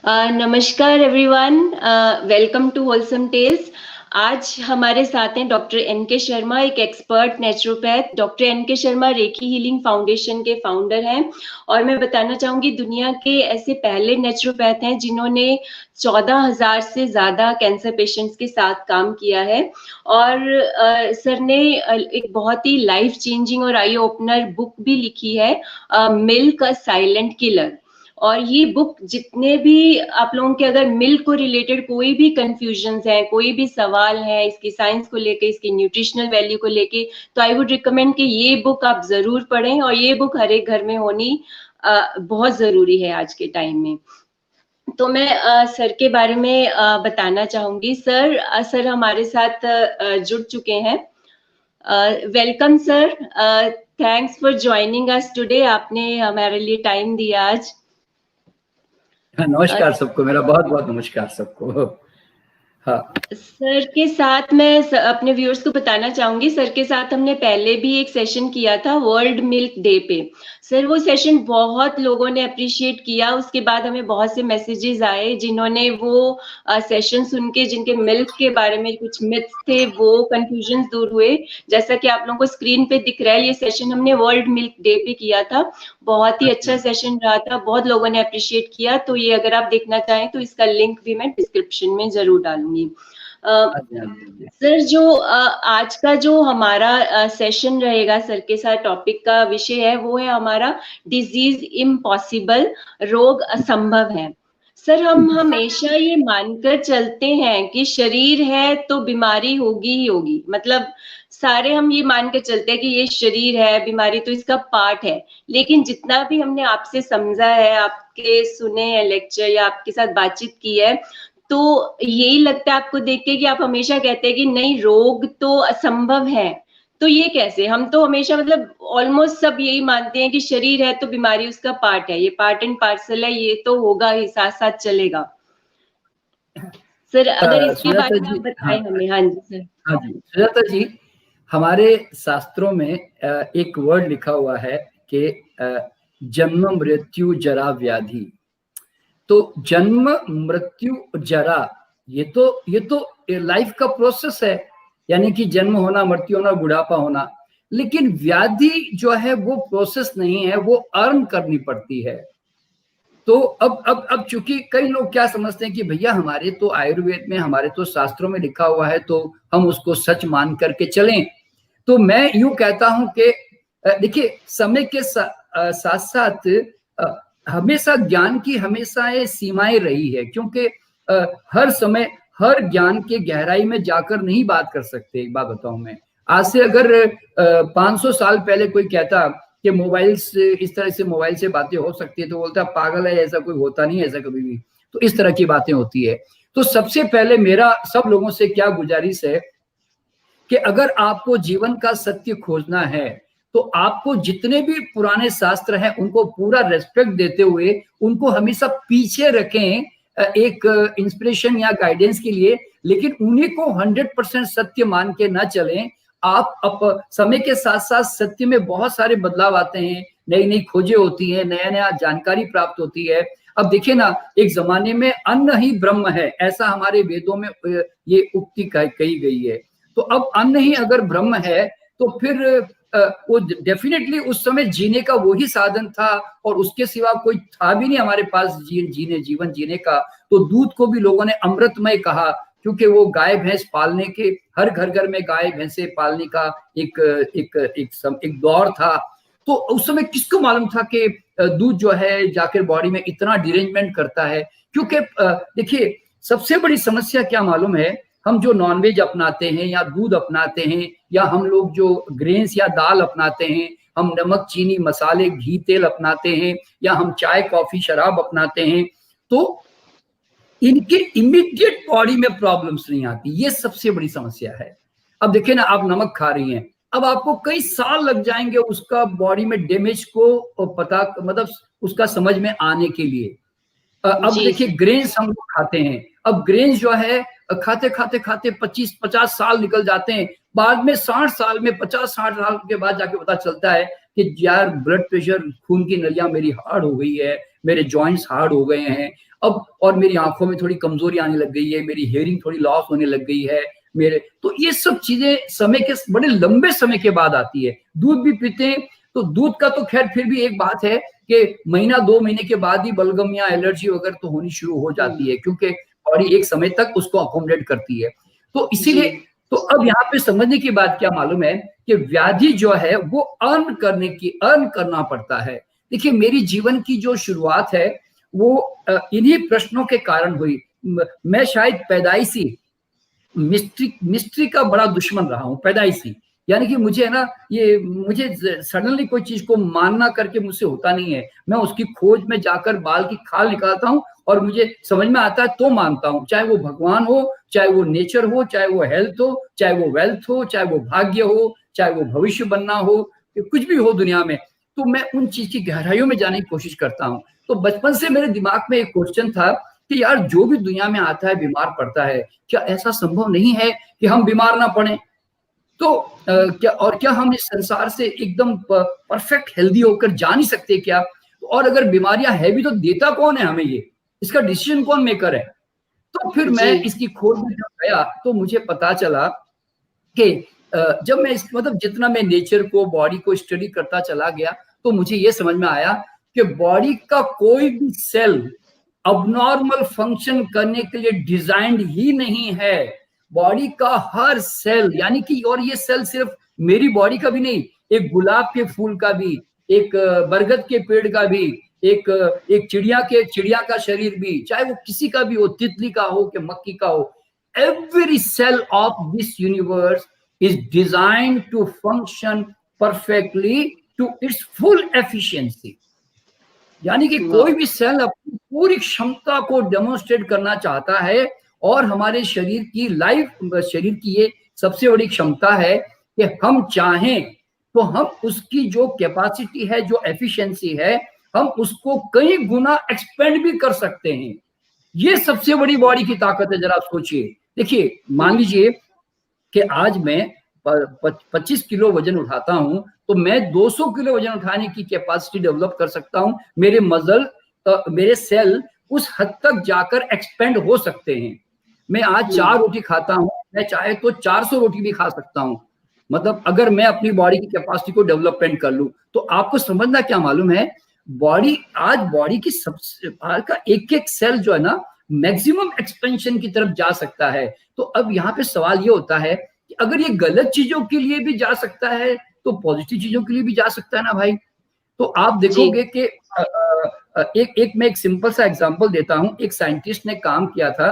नमस्कार everyone, welcome to wholesome tales. आज हमारे साथ हैं डॉक्टर एन के शर्मा, एक एक्सपर्ट नेचुरोपैथ। डॉक्टर एन के शर्मा रेकी हीलिंग फाउंडेशन के फाउंडर हैं और मैं बताना चाहूंगी दुनिया के ऐसे पहले नेचुरोपैथ हैं जिन्होंने 14,000 से ज्यादा कैंसर पेशेंट्स के साथ काम किया है। और सर ने एक बहुत ही लाइफ चेंजिंग और आई ओपनर बुक भी लिखी है, मिल्क अ साइलेंट किलर। और ये बुक जितने भी आप लोगों के अगर मिल्क को रिलेटेड कोई भी कंफ्यूजन्स है, कोई भी सवाल है इसकी साइंस को लेके, इसकी न्यूट्रिशनल वैल्यू को लेके, तो आई वुड रिकमेंड कि ये बुक आप जरूर पढ़ें। और ये बुक हर एक घर में होनी बहुत जरूरी है आज के टाइम में। तो मैं सर के बारे में बताना चाहूंगी। सर हमारे साथ जुड़ चुके हैं। Welcome sir, thanks for joining us today. आपने हमारे लिए टाइम दिया आज। नमस्कार सबको, मेरा बहुत बहुत नमस्कार सबको। हाँ सर के साथ मैं अपने व्यूअर्स को बताना चाहूंगी, सर के साथ हमने पहले भी एक सेशन किया था वर्ल्ड मिल्क डे पे। सर वो सेशन बहुत लोगों ने अप्रिशिएट किया। उसके बाद हमें बहुत से मैसेजेस आए जिन्होंने वो सेशन सुन के, जिनके मिल्क के बारे में कुछ मिथ्स थे, वो कंफ्यूजन दूर हुए। जैसा कि आप लोगों को स्क्रीन पे दिख रहा है, ये सेशन हमने वर्ल्ड मिल्क डे पे किया था। बहुत ही अच्छा सेशन रहा था, बहुत लोगों ने अप्रिशिएट किया। तो ये अगर आप देखना चाहें तो इसका लिंक भी मैं डिस्क्रिप्शन में जरूर डालूंगी। सर जो आज का जो हमारा सेशन रहेगा, सर के साथ टॉपिक का विषय है वो है हमारा डिजीज इम्पॉसिबल, रोग असंभव है। सर हम हमेशा ये मानकर चलते हैं कि शरीर है तो बीमारी होगी ही होगी। मतलब सारे हम ये मान के चलते हैं कि ये शरीर है, बीमारी तो इसका पार्ट है। लेकिन जितना भी हमने आपसे समझा है, आपके सुने हैं लेक्चर या आपके साथ बातचीत की है, तो यही लगता है आपको देख के कि आप हमेशा कहते हैं कि नहीं, रोग तो असंभव है। तो ये कैसे? हम तो हमेशा मतलब ऑलमोस्ट सब यही मानते हैं कि शरीर है तो बीमारी उसका पार्ट है, ये पार्ट एंड पार्सल है, ये तो होगा ही, साथ साथ चलेगा। सर अगर इसके बारे में आप बताएं हमें। हाँ जी सर। हाँ जी सुजाता जी, हमारे शास्त्रों में एक वर्ड लिखा हुआ है कि जन्म मृत्यु जरा व्याधि। तो जन्म मृत्यु जरा, ये तो लाइफ का प्रोसेस है, यानी कि जन्म होना, मृत्यु होना, बुढ़ापा होना। लेकिन व्याधि जो है वो प्रोसेस नहीं है, वो अर्न करनी पड़ती है। तो अब चूंकि कई लोग क्या समझते हैं कि भैया हमारे तो आयुर्वेद में, हमारे तो शास्त्रों में लिखा हुआ है तो हम उसको सच मान करके चलें। तो मैं यूं कहता हूं कि देखिए, समय के साथ साथ हमेशा ज्ञान की हमेशा ये सीमाएं रही है, क्योंकि हर समय हर ज्ञान के गहराई में जाकर नहीं बात कर सकते। एक बात बताऊं मैं, आज से अगर 500 साल पहले कोई कहता कि मोबाइल से, इस तरह से मोबाइल से बातें हो सकती है, तो बोलता पागल है, ऐसा कोई होता नहीं है, ऐसा कभी भी। तो इस तरह की बातें होती है। तो सबसे पहले मेरा सब लोगों से क्या गुजारिश है कि अगर आपको जीवन का सत्य खोजना है तो आपको जितने भी पुराने शास्त्र हैं उनको पूरा रेस्पेक्ट देते हुए उनको हमेशा पीछे रखें, एक इंस्पिरेशन या गाइडेंस के लिए, लेकिन उन्हीं को 100% सत्य मान के ना चलें। आप समय के साथ साथ सत्य में बहुत सारे बदलाव आते हैं, नई नई खोजें होती हैं, नया नया जानकारी प्राप्त होती है। अब देखिए ना, एक जमाने में अन्न ही ब्रह्म है, ऐसा हमारे वेदों में ये उक्ति कही गई है। तो अब अन्न ही अगर ब्रह्म है तो फिर वो डेफिनेटली उस समय जीने का वही साधन था और उसके सिवा कोई था भी नहीं हमारे पास जीवन जीने का। तो दूध को भी लोगों ने अमृतमय कहा, क्योंकि वो गाय भैंस पालने के, हर घर घर में गाय भैंसे पालने का एक दौर था। तो उस समय किसको मालूम था कि दूध जो है जाकर बॉडी में इतना डिरेंजमेंट करता है। क्योंकि देखिए, सबसे बड़ी समस्या क्या मालूम है, हम जो नॉनवेज अपनाते हैं या दूध अपनाते हैं या हम लोग जो ग्रेन्स या दाल अपनाते हैं, हम नमक चीनी मसाले घी तेल अपनाते हैं या हम चाय कॉफी शराब अपनाते हैं, तो इनके इमीडिएट बॉडी में प्रॉब्लम्स नहीं आती। ये सबसे बड़ी समस्या है। अब देखिए ना, आप नमक खा रही हैं, अब आपको कई साल लग जाएंगे उसका बॉडी में डैमेज को पता, मतलब उसका समझ में आने के लिए। अब देखिए, ग्रेन्स हम लोग खाते हैं, अब ग्रेन्स जो है खाते खाते खाते 25-50 साल निकल जाते हैं, बाद में 60 साल में, 50-60 साल के बाद जाके पता चलता है कि यार ब्लड प्रेशर, खून की नलियां मेरी हार्ड हो गई है, मेरे जॉइंट्स हार्ड हो गए हैं अब, और मेरी आंखों में थोड़ी कमजोरी आने लग गई है, मेरी हियरिंग थोड़ी लॉस होने लग गई है मेरे। तो ये सब चीजें समय के बड़े लंबे समय के बाद आती है। दूध भी पीते हैं तो दूध का तो खैर फिर भी एक बात है कि महीना 2 महीने के बाद ही बलगम या एलर्जी वगैरह तो होनी शुरू हो जाती है, क्योंकि बॉडी एक समय तक उसको अकोमोडेट करती है। तो इसीलिए तो अब यहाँ पे समझने की बात क्या मालूम है कि व्याधि जो है वो अर्न करना पड़ता है। देखिए मेरी जीवन की जो शुरुआत है वो इन्हीं प्रश्नों के कारण हुई। मैं शायद पैदाइशी मिस्ट्री का बड़ा दुश्मन रहा हूँ, पैदाइशी। यानी कि मुझे है ना, ये मुझे सडनली कोई चीज को मानना करके मुझसे होता नहीं है। मैं उसकी खोज में जाकर बाल की खाल निकालता हूँ और मुझे समझ में आता है तो मानता हूँ, चाहे वो भगवान हो, चाहे वो नेचर हो, चाहे वो हेल्थ हो, चाहे वो वेल्थ हो, चाहे वो भाग्य हो, चाहे वो भविष्य बनना हो, कुछ भी हो दुनिया में। तो मैं उन चीज की गहराइयों में जाने की कोशिश करता हूँ। तो बचपन से मेरे दिमाग में एक क्वेश्चन था कि यार जो भी दुनिया में आता है बीमार पड़ता है, क्या ऐसा संभव नहीं है कि हम बीमार ना पड़े? तो क्या हम इस संसार से एकदम परफेक्ट हेल्दी होकर जा नहीं सकते क्या? और अगर बीमारियां है भी तो देता कौन है हमें, ये इसका डिसीजन कौन मेकर है? तो फिर मैं इसकी खोज में जब गया तो मुझे पता चला कि जब मैं मतलब जितना मैं नेचर को, बॉडी को स्टडी करता चला गया तो मुझे ये समझ में आया कि बॉडी का कोई भी सेल अबनॉर्मल फंक्शन करने के लिए डिजाइंड ही नहीं है। बॉडी का हर सेल, यानी कि, और ये सेल सिर्फ मेरी बॉडी का भी नहीं, एक गुलाब के फूल का भी, एक बरगद के पेड़ का भी, एक चिड़िया का शरीर भी, चाहे वो किसी का भी हो, तितली का हो कि मक्खी का हो, every cell of this universe is designed to function perfectly to its full efficiency। यानी कि कोई भी सेल अपनी पूरी क्षमता को डेमोन्स्ट्रेट करना चाहता है, और हमारे शरीर की ये सबसे बड़ी क्षमता है कि हम चाहें तो हम उसकी जो कैपेसिटी है, जो एफिशिएंसी है, हम उसको कई गुना एक्सपेंड भी कर सकते हैं। ये सबसे बड़ी बॉडी की ताकत है। जरा सोचिए, देखिए मान लीजिए कि आज मैं 25 किलो वजन उठाता हूं तो मैं 200 किलो वजन उठाने की कैपेसिटी डेवलप कर सकता हूं। मेरे मसल, मेरे सेल उस हद तक जाकर एक्सपेंड हो सकते हैं। मैं आज 4 रोटी खाता हूं, मैं चाहे तो 400 रोटी भी खा सकता हूं। मतलब अगर मैं अपनी बॉडी की कैपेसिटी को डेवलपमेंट कर लूं तो आपको समझना क्या मालूम है, बॉडी की सबसे का एक सेल जो है ना, मैक्सिमम एक्सपेंशन की तरफ जा सकता है। तो अब यहाँ पे सवाल ये होता है कि अगर ये गलत चीजों के लिए भी जा सकता है तो पॉजिटिव चीजों के लिए भी जा सकता है ना भाई। तो आप देखोगे कि मैं एक सिंपल सा एग्जांपल देता हूं। एक साइंटिस्ट ने काम किया था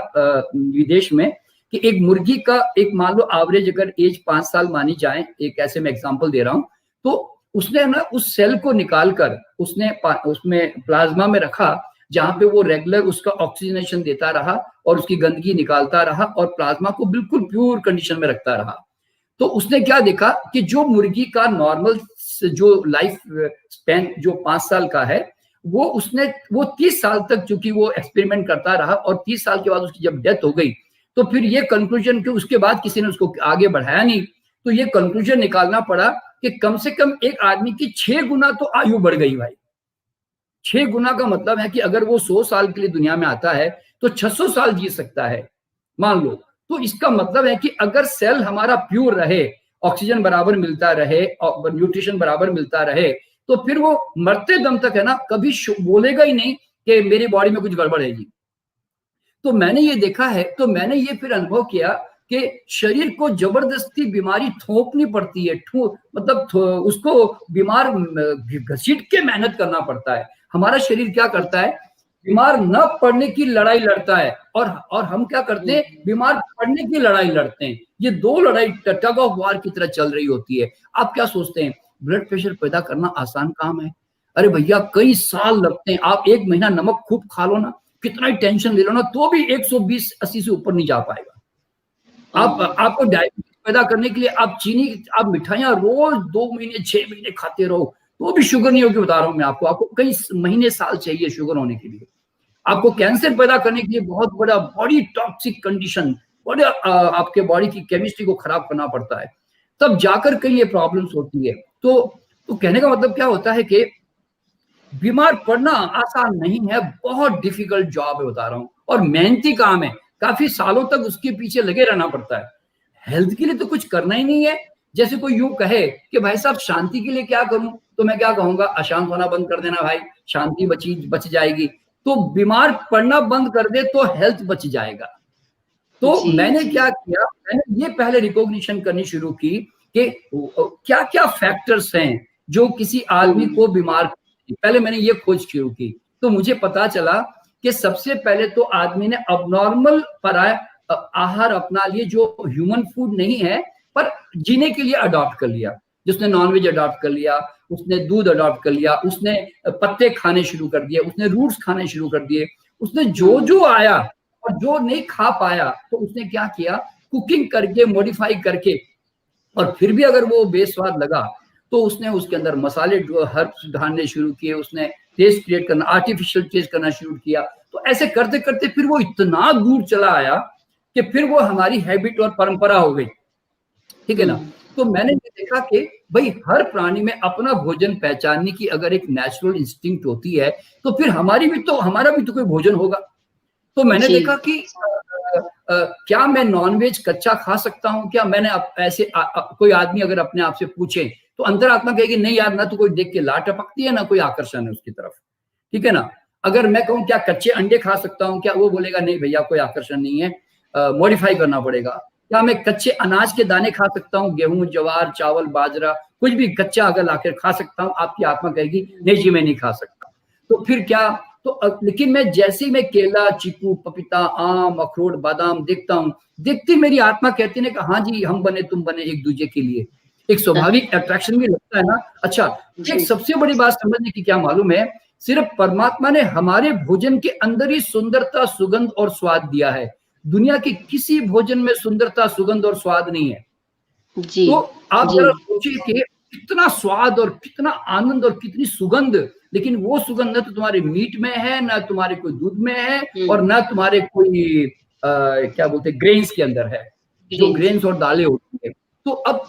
विदेश में कि एक मुर्गी का, एक मान लो एवरेज अगर एज 5 साल मानी जाए, एक ऐसे मैं एग्जांपल दे रहा हूं, तो उसने ना उस सेल को निकालकर उसमें प्लाज्मा में रखा, जहां पे वो रेगुलर उसका ऑक्सीजनेशन देता रहा और उसकी गंदगी निकालता रहा और प्लाज्मा को बिल्कुल प्योर कंडीशन में रखता रहा। तो उसने क्या देखा कि जो मुर्गी का नॉर्मल जो लाइफ स्पैन जो 5 साल का है, वो 30 साल तक चूंकि वो एक्सपेरिमेंट करता रहा, और 30 साल के बाद उसकी जब डेथ हो गई तो फिर ये कंक्लूजन कि उसके बाद किसी ने उसको आगे बढ़ाया नहीं, तो ये कंक्लूजन निकालना पड़ा कि कम से कम एक आदमी की 6 गुना तो आयु बढ़ गई भाई। 6 गुना का मतलब है कि अगर वो 100 साल के लिए दुनिया में आता है तो 600 साल जी सकता है, मान लो। तो इसका मतलब है कि अगर सेल हमारा प्योर रहे, ऑक्सीजन बराबर मिलता रहे और न्यूट्रिशन बराबर मिलता रहे, तो फिर वो मरते दम तक है ना कभी बोलेगा ही नहीं कि मेरी बॉडी में कुछ गड़बड़ है जी। तो मैंने ये देखा है, तो मैंने ये फिर अनुभव किया कि शरीर को जबरदस्ती बीमारी थोपनी पड़ती है, मतलब उसको बीमार घसीट के मेहनत करना पड़ता है। हमारा शरीर क्या करता है, बीमार न पड़ने की लड़ाई लड़ता है, और हम क्या करते हैं, बीमार पड़ने की लड़ाई लड़ते हैं। ये दो लड़ाई टग ऑफ वार की तरह चल रही होती है। आप क्या सोचते हैं, ब्लड प्रेशर पैदा करना आसान काम है? अरे भैया कई साल लगते हैं। आप 1 महीना नमक खूब खा लो ना, कितना ही टेंशन ले लो ना, तो भी 120-80 से ऊपर नहीं जा पाएगा। आपको डायबिटीज पैदा करने के लिए आप मिठाइयां रोज 2 महीने 6 महीने खाते रहो तो भी शुगर नहीं होगी, बता रहा हूं मैं आपको कई महीने साल चाहिए शुगर होने के लिए। आपको कैंसर पैदा करने के लिए बहुत बड़ा बॉडी टॉक्सिक कंडीशन, बड़ा आपके बॉडी की केमिस्ट्री को खराब करना पड़ता है, तब जाकर कहीं ये प्रॉब्लम्स होती है। तो कहने का मतलब क्या होता है कि बीमार पड़ना आसान नहीं है, बहुत डिफिकल्ट जॉब है बता रहा हूँ, और मेहनती काम है, काफी सालों तक उसके पीछे लगे रहना पड़ता है। हेल्थ के लिए तो कुछ करना ही नहीं है। जैसे कोई यूं कहे कि भाई साहब शांति के लिए क्या करूं, तो मैं क्या कहूंगा, अशांत होना बंद कर देना भाई, शांति बच जाएगी। तो बीमार पड़ना बंद कर दे तो हेल्थ बच जाएगा। तो मैंने क्या किया, मैंने ये पहले रिकॉग्निशन करनी शुरू की कि क्या क्या फैक्टर्स हैं जो किसी आदमी को बीमार करते हैं। पहले मैंने ये खोज शुरू की, तो मुझे पता चला कि सबसे पहले तो आदमी ने अबनॉर्मल आहार अपना लिए, जो ह्यूमन फूड नहीं है पर जीने के लिए अडॉप्ट कर लिया। जिसने नॉनवेज अडॉप्ट कर लिया, उसने दूध अडॉप्ट कर लिया, उसने पत्ते खाने शुरू कर दिए, उसने रूट्स खाने शुरू कर दिए, उसने जो जो आया, और जो नहीं खा पाया तो उसने क्या किया, कुकिंग करके, मॉडिफाई करके, और फिर भी अगर वो बेस्वाद लगा तो उसने उसके अंदर मसाले हर्ब्स डालने शुरू किए, उसने टेस्ट क्रिएट करना, आर्टिफिशियल टेस्ट करना शुरू किया। तो ऐसे करते करते फिर वो इतना दूर चला आया कि फिर वो हमारी हैबिट और परंपरा हो गई, ठीक है ना। तो मैंने ये देखा कि भाई हर प्राणी में अपना भोजन पहचानने की अगर एक नेचुरल इंस्टिंक्ट होती है, तो फिर हमारा भी तो कोई भोजन होगा। तो मैंने देखा कि क्या मैं नॉनवेज कच्चा खा सकता हूँ क्या। मैंने ऐसे कोई आदमी अगर अपने आप से पूछे तो अंतरात्मा कहेगी नहीं यार, ना तो कोई देख के ला टपकती है, ना कोई आकर्षण है उसकी तरफ, ठीक है ना। अगर मैं कहूँ क्या कच्चे अंडे खा सकता हूँ क्या, वो बोलेगा नहीं भैया कोई आकर्षण नहीं है, मॉडिफाई करना पड़ेगा। क्या मैं कच्चे अनाज के दाने खा सकता हूँ, गेहूं, जवार, चावल, बाजरा, कुछ भी कच्चा अगर लाकर खा सकता हूँ, आपकी आत्मा कहेगी नहीं जी मैं नहीं खा सकता। तो फिर क्या, तो लेकिन मैं जैसे ही मैं केला, चीकू, पपीता, आम, अखरोट, बादाम देखता हूँ, देखती मेरी आत्मा कहती है कि हाँ जी हम बने तुम बने एक दूसरे के लिए, एक स्वाभाविक अट्रैक्शन भी लगता है ना। अच्छा, एक सबसे बड़ी बात समझने की क्या मालूम है, सिर्फ परमात्मा ने हमारे भोजन के अंदर ही सुंदरता, सुगंध और स्वाद दिया है। दुनिया के किसी भोजन में सुंदरता, सुगंध और स्वाद नहीं है। तो आप जरा सोचिए कि कितना स्वाद और कितना आनंद और कितनी सुगंध, लेकिन वो सुगंध न तो तुम्हारे मीट में है, ना तुम्हारे कोई दूध में है, और ना तुम्हारे कोई क्या बोलते ग्रेन्स के अंदर है, जो ग्रेन्स और दालें होती है। तो अब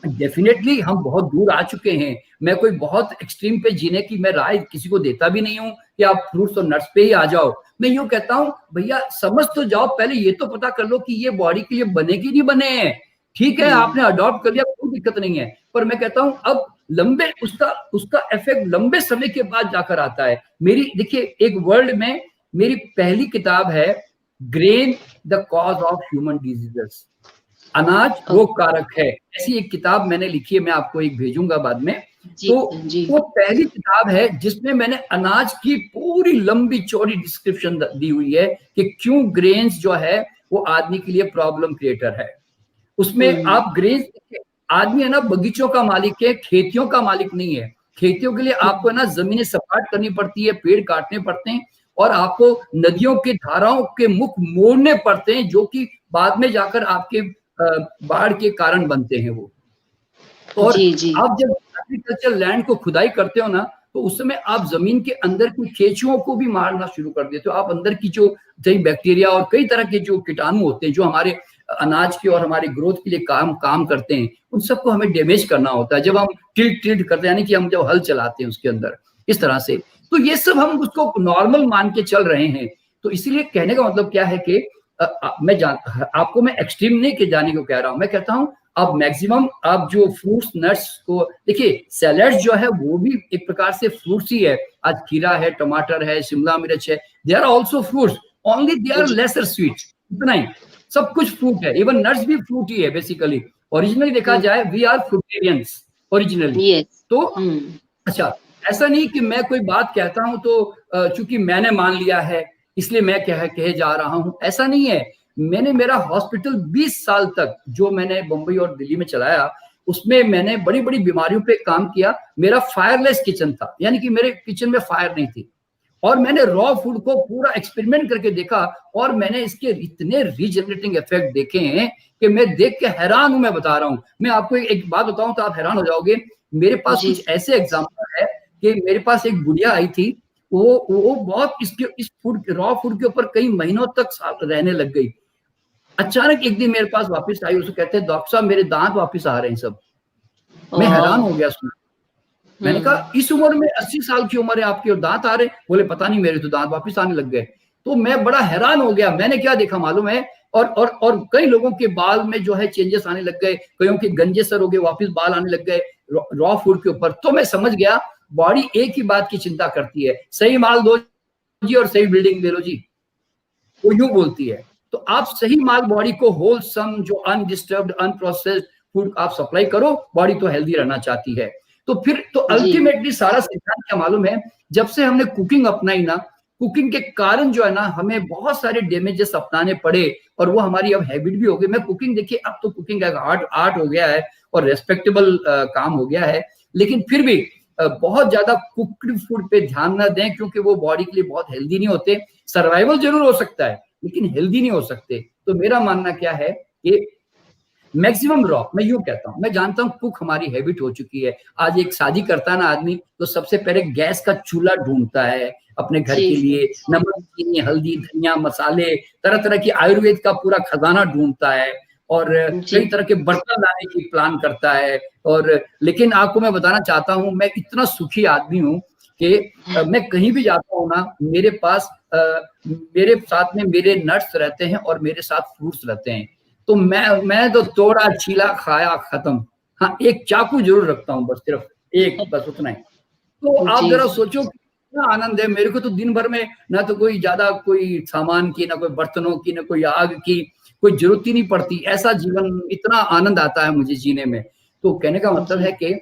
डेफिनेटली हम बहुत दूर आ चुके हैं। मैं कोई बहुत एक्सट्रीम पे जीने की मैं राय किसी को देता भी नहीं हूँ कि आप फ्रूट्स और नट्स पे ही आ जाओ। मैं यूं कहता हूँ भैया समझ तो जाओ, पहले ये तो पता कर लो कि ये बॉडी के लिए बने कि नहीं बने हैं। ठीक है आपने अडॉप्ट कर लिया, कोई दिक्कत नहीं है, पर मैं कहता हूँ अब लंबे उसका इफेक्ट लंबे समय के बाद जाकर आता है। मेरी देखिए एक वर्ल्ड में मेरी पहली किताब है grain the cause of human diseases, अनाज रोग कारक है, ऐसी एक किताब मैंने लिखी है, मैं आपको एक भेजूंगा बाद में। तो वो पहली किताब है जिसमें मैंने अनाज की पूरी लंबी चौड़ी डिस्क्रिप्शन दी हुई है कि क्यों ग्रेन्स जो है वो आदमी के लिए प्रॉब्लम क्रिएटर है। उसमें आप ग्रेन्स, आदमी है ना बगीचों का मालिक है, खेतियों का मालिक नहीं है। खेतियों के लिए आपको ना जमीनें सपाट करनी पड़ती है, पेड़ काटने पड़ते हैं, और आपको नदियों के धाराओं के मुख मोड़ने पड़ते हैं, जो कि बाद में जाकर आपके बाढ़ के कारण बनते हैं वो। और आप जब एग्रीकल्चर लैंड को खुदाई करते हो ना, तो उस समय आप जमीन के अंदर की केंचुओं को भी मारना शुरू कर देते हो। आप अंदर की जो बैक्टीरिया और कई तरह के जो कीटाणु होते हैं जो हमारे अनाज के और हमारे ग्रोथ के लिए काम करते हैं, उन सबको हमें डैमेज करना होता है जब हम टिल्ट करते हैं, यानी कि हम जब हल चलाते हैं उसके अंदर इस तरह से। तो ये सब हम उसको नॉर्मल मान के चल रहे हैं। तो इसीलिए कहने का मतलब क्या है कि आपको मैं एक्सट्रीम नहीं के जाने को कह रहा हूं, मैं कहता हूं आप मैक्सिमम आप जो फ्रूट्स नट्स को देखिए, सैलेड जो है वो भी एक प्रकार से फ्रूट्स ही है। आज खीरा है, टमाटर है, शिमला मिर्च है, they are also fruits, only they are lesser sweet, इतना ही, सब कुछ फ्रूट है। इवन नट्स भी फ्रूट ही है बेसिकली। ओरिजिनली देखा जाए वी आर फ्रूटेरियंस ओरिजिनली। तो अच्छा, ऐसा नहीं कि मैं कोई बात कहता हूं तो चूंकि मैंने मान लिया है इसलिए मैं कहे जा रहा हूं, ऐसा नहीं है। मैंने मेरा हॉस्पिटल 20 साल तक जो मैंने मुंबई और दिल्ली में चलाया, उसमें मैंने बड़ी बड़ी बीमारियों पे काम किया। मेरा फायरलेस किचन था, यानी कि मेरे किचन में फायर नहीं थी, और मैंने रॉ फूड को पूरा एक्सपेरिमेंट करके देखा, और मैंने इसके इतने रीजनरेटिंग इफेक्ट देखे हैं कि मैं देख के हैरान हूं। मैं बता रहा हूं, मैं आपको एक बात बताऊं तो आप हैरान हो जाओगे। मेरे पास कुछ ऐसे एग्जाम्पल है कि मेरे पास एक बुढ़िया आई थी, वो बहुत इस फूड रॉ फूड के ऊपर कई महीनों तक रहने लग गई। अचानक एक दिन मेरे पास वापस आई, उसको कहते हैं डॉक्टर साहब मेरे दांत वापस आ रहे हैं सब। मैं हैरान हो गया सुना। मैंने कहा इस उम्र में 80 साल की उम्र है आपकी और दांत आ रहे? बोले पता नहीं, मेरे तो दांत वापस आने लग गए। तो मैं बड़ा हैरान हो गया। मैंने क्या देखा मालूम है, और कई लोगों के बाल में जो है चेंजेस आने लग गए, कईयों के गंजे सर हो गए, वापस बाल आने लग गए रॉ फूड के ऊपर। तो मैं समझ गया बॉडी एक ही बात की चिंता करती है, सही माल दो जी और सही बिल्डिंग दे लो जी, वो यूं बोलती है। तो आप सही माल बॉडी को होलसम, जो अनडिस्टर्ब्ड अनप्रोसेस्ड फूड आप सप्लाई करो, बॉडी तो हेल्दी रहना चाहती है। तो फिर तो अल्टीमेटली सारा सिद्धांत क्या मालूम है, जब से हमने कुकिंग अपनाई ना, कुकिंग के कारण जो है ना हमें बहुत सारे डैमेजेस अपनाने पड़े और वो हमारी अब हैबिट भी हो गई। मैं कुकिंग देखिए, अब तो कुकिंग का आर्ट हो गया है और रेस्पेक्टेबल काम हो गया है, लेकिन फिर भी बहुत ज्यादा कुक्ड फूड पे ध्यान ना दें, क्योंकि वो बॉडी के लिए बहुत हेल्दी नहीं होते। सर्वाइवल जरूर हो सकता है लेकिन हेल्दी नहीं हो सकते। तो मेरा मानना क्या है कि मैक्सिमम रॉ, मैं यूं कहता हूं, मैं जानता हूं कुक हमारी हैबिट हो चुकी है। आज एक शादी करता है ना आदमी, तो सबसे पहले गैस का चूल्हा ढूंढता है अपने घर के लिए, नमक चीनी हल्दी धनिया मसाले, तरह तरह की आयुर्वेद का पूरा खजाना ढूंढता है और कई तरह के बर्तन लाने की प्लान करता है। और लेकिन आपको मैं बताना चाहता हूं, मैं इतना सुखी आदमी हूं कि मैं कहीं भी जाता हूँ ना, मेरे पास मेरे साथ में मेरे नट्स रहते हैं और मेरे साथ फ्रूट्स रहते हैं। तो मैं तो तोड़ा छीला खाया खत्म। हाँ, एक चाकू जरूर रखता हूँ, बस सिर्फ एक, बस उतना ही। तो आप जरा सोचो कितना आनंद है मेरे को। तो दिन भर में ना तो कोई ज्यादा कोई सामान की, ना कोई बर्तनों की, ना कोई आग की, कोई जरूरत ही नहीं पड़ती। ऐसा जीवन, इतना आनंद आता है मुझे जीने में। तो कहने का मतलब है कि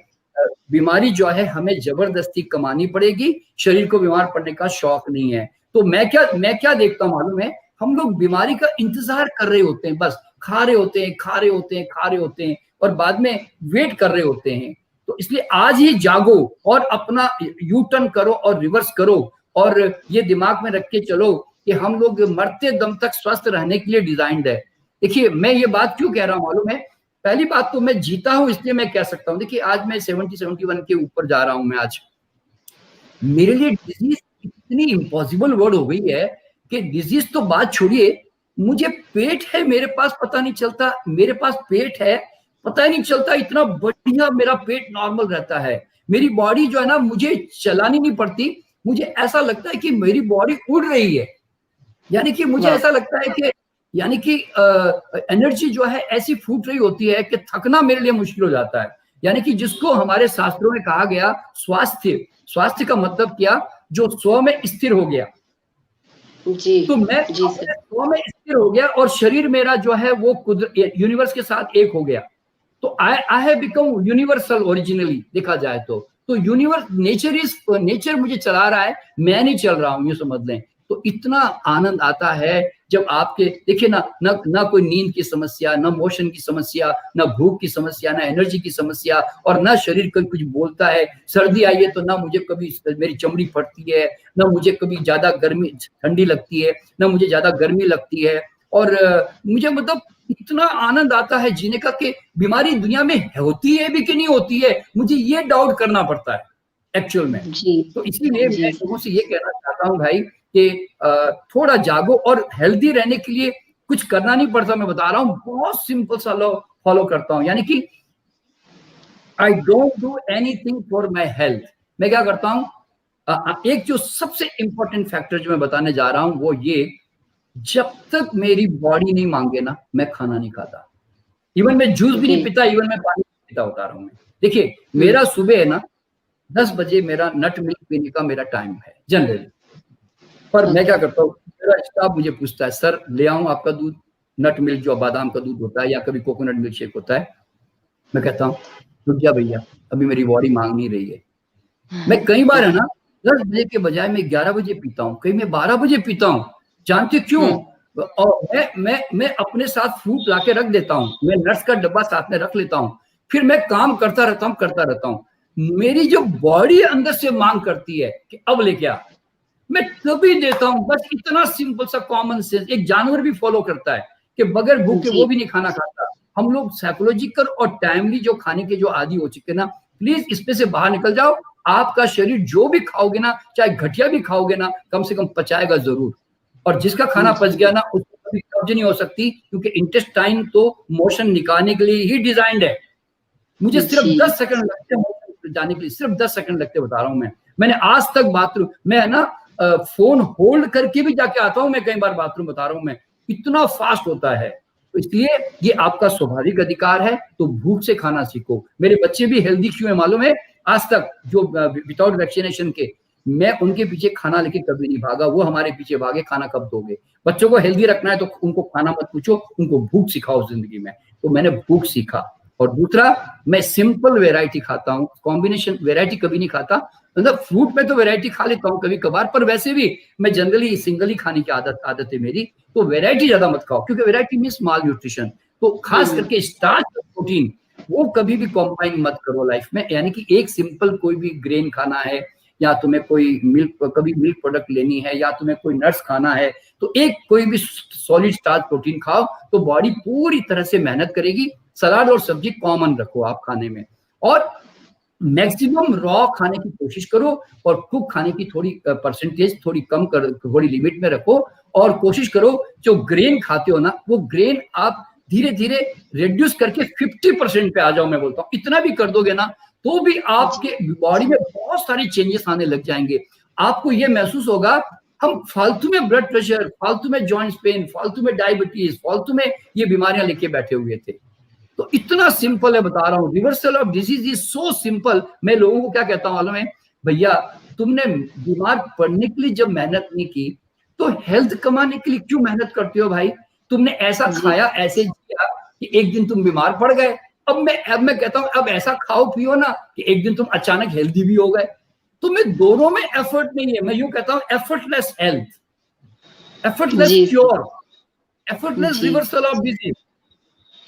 बीमारी जो है हमें जबरदस्ती कमानी पड़ेगी, शरीर को बीमार पड़ने का शौक नहीं है। तो मैं क्या देखता हूँ मालूम है, हम लोग बीमारी का इंतजार कर रहे होते हैं, बस खा रहे होते हैं और बाद में वेट कर रहे होते हैं। तो इसलिए आज ही जागो और अपना यू टर्न करो और रिवर्स करो, और ये दिमाग में रख के चलो कि हम लोग मरते दम तक स्वस्थ रहने के लिए डिजाइंड है। देखिए मैं ये बात क्यों कह रहा हूँ मालूम है, पहली बात तो मैं जीता हूं इसलिए मैं कह सकता हूं। देखिए आज मैं 71 के ऊपर जा रहा हूं मैं आज। मेरे लिए डिजीज इतनी इम्पॉसिबल वर्ड हो गई है कि डिजीज तो बात छोड़िए, मुझे पेट है मेरे पास पता नहीं चलता, मेरे पास पेट है पता ही नहीं चलता, इतना बढ़िया मेरा पेट नॉर्मल रहता है। मेरी बॉडी जो है ना, मुझे चलानी नहीं पड़ती, मुझे ऐसा लगता है कि मेरी बॉडी उड़ रही है। यानी कि मुझे ऐसा लगता है कि यानी कि एनर्जी जो है ऐसी फूट रही होती है कि थकना मेरे लिए मुश्किल हो जाता है। यानी कि जिसको हमारे शास्त्रों में कहा गया स्वास्थ्य का मतलब क्या, जो स्व में स्थिर हो गया। जी, तो मैं स्व में स्थिर हो गया और शरीर मेरा जो है वो यूनिवर्स के साथ एक हो गया। तो I have become universal originally, देखा जाए तो यूनिवर्स नेचर मुझे चला रहा है, मैं नहीं चल रहा हूं, ये समझ लें। तो इतना आनंद आता है जब आपके देखिए ना कोई नींद की समस्या, ना मोशन की समस्या, ना भूख की समस्या, ना एनर्जी की समस्या, और ना शरीर कभी कुछ बोलता है। सर्दी आई है तो ना मुझे कभी मेरी चमड़ी फटती है, ना मुझे कभी ज्यादा गर्मी ठंडी लगती है, ना मुझे ज्यादा गर्मी लगती है। और मुझे मतलब इतना आनंद आता है जीने का कि बीमारी दुनिया में होती है भी कि नहीं होती है, मुझे ये डाउट करना पड़ता है एक्चुअल में। तो इसीलिए मैं लोगों से ये कहना चाहता हूँ भाई कि थोड़ा जागो, और हेल्दी रहने के लिए कुछ करना नहीं पड़ता। मैं बता रहा हूँ बहुत सिंपल सा फॉलो करता हूँ, यानी कि I don't do anything for my health. मैं क्या करता हूँ, एक जो सबसे इंपॉर्टेंट फैक्टर जो मैं बताने जा रहा हूँ वो ये, जब तक मेरी बॉडी नहीं मांगे ना, मैं खाना नहीं खाता। इवन मैं जूस भी नहीं पीता, इवन मैं पानी नहीं पीता, बता रहा हूँ मैं। देखिए मेरा सुबह है ना 10 बजे मेरा नट मिल्क पीने का मेरा टाइम है जनरली। पर मैं क्या करता हूँ, मेरा स्टाफ मुझे पूछता है सर ले आऊं आपका दूध, नट मिल्क जो बादाम का दूध होता है या कभी कोकोनट मिल्क शेक होता है। मैं कहता हूँ रुक जा भैया, अभी मेरी बॉडी मांग नहीं रही है। मैं कई बार है ना 10 बजे के बजाय मैं 11 बजे पीता हूँ, कहीं मैं 12 बजे पीता हूँ। जानते क्यों? और मैं अपने साथ फ्रूट लाके रख देता हूँ, मैं नट्स का डब्बा साथ में रख लेता हूँ, फिर मैं काम करता रहता हूँ। मेरी जो बॉडी अंदर से मांग करती है कि अब लेके आ, मैं तभी देता हूं। बस इतना सिंपल सा कॉमन सेंस एक जानवर भी फॉलो करता है कि बगैर भूखे वो भी नहीं खाना खाता। हम लोग साइकोलॉजिकल और टाइमली जो खाने के जो आदी हो चुके ना, प्लीज इसमें से बाहर निकल जाओ। आपका शरीर जो भी खाओगे ना, चाहे घटिया भी खाओगे ना, कम से कम पचाएगा जरूर। और जिसका खाना पच गया ना, उसको कभी कब्ज नहीं हो सकती, क्योंकि इंटेस्टाइन तो मोशन निकालने के लिए ही डिजाइंड है। मुझे सिर्फ 10 सेकंड लगते हैं जाने के लिए सिर्फ 10 सेकंड लगते, बता रहा हूं मैंने आज तक बाथरूम में ना फोन होल्ड करके भी जाके आता हूं मैं कई बार बाथरूम, बता रहा हूं मैं, इतना फास्ट होता है। तो इसलिए ये आपका स्वाभाविक अधिकार है, तो भूख से खाना सीखो। मेरे बच्चे भी हेल्दी क्यों है मालूम है? आज तक जो विदाउट वैक्सीनेशन के, मैं उनके पीछे खाना लेके कभी नहीं भागा, वो हमारे पीछे भागे खाना कब दोगे। बच्चों को हेल्दी रखना है तो उनको खाना मत पूछो, उनको भूख सिखाओ जिंदगी में। तो मैंने भूख सीखा। और दूसरा, मैं सिंपल वेराइटी खाता हूँ, कॉम्बिनेशन वेराइटी कभी नहीं खाता। मतलब फ्रूट में तो वेराइटी खा लेता हूँ कभी कभार, पर वैसे भी मैं जनरली सिंगल ही खाने की आदत है मेरी। तो वेराइटी ज्यादा मत खाओ, क्योंकि वेराइटी मीन्स माल न्यूट्रिशन। तो खास करके स्टार्च और प्रोटीन वो कभी भी कॉम्बाइन मत करो लाइफ में। यानी कि एक सिंपल कोई भी ग्रेन खाना है, या तुम्हें कोई कभी मिल्क प्रोडक्ट लेनी है, या तुम्हें कोई नट्स खाना है, तो एक कोई भी सॉलिड स्टार्च प्रोटीन खाओ, तो बॉडी पूरी तरह से मेहनत करेगी। सलाद और सब्जी कॉमन रखो आप खाने में, और मैक्सिमम रॉ खाने की कोशिश करो, और कुक खाने की थोड़ी परसेंटेज थोड़ी कम कर, थोड़ी लिमिट में रखो। और कोशिश करो जो ग्रेन खाते हो ना, वो ग्रेन आप धीरे धीरे रिड्यूस करके 50% पे आ जाओ। मैं बोलता हूँ इतना भी कर दोगे ना, तो भी आपके बॉडी में बहुत सारे चेंजेस आने लग जाएंगे। आपको ये महसूस होगा, हम फालतू में ब्लड प्रेशर, फालतू में जॉइंट्स पेन, फालतू में डायबिटीज, फालतू में ये बीमारियां लेके बैठे हुए थे। तो इतना सिंपल है, बता रहा हूँ। Reversal of disease is so simple. मैं लोगों को क्या कहता हूँ मालूम है? भैया, तुमने बीमार पड़ने के लिए जब मेहनत नहीं की, तो हेल्थ कमाने के लिए क्यों मेहनत करते हो भाई? तुमने ऐसा खाया, ऐसे जिया कि एक दिन तुम बीमार पड़ गए। अब मैं कहता हूँ, अब ऐसा खाओ पियो ना कि एक दिन तुम अचानक हेल्दी भी हो गए। तो मैं दोनों में एफर्ट नहीं है। मैं यूं कहता हूँ, effortless health, effortless cure, effortless reversal of disease.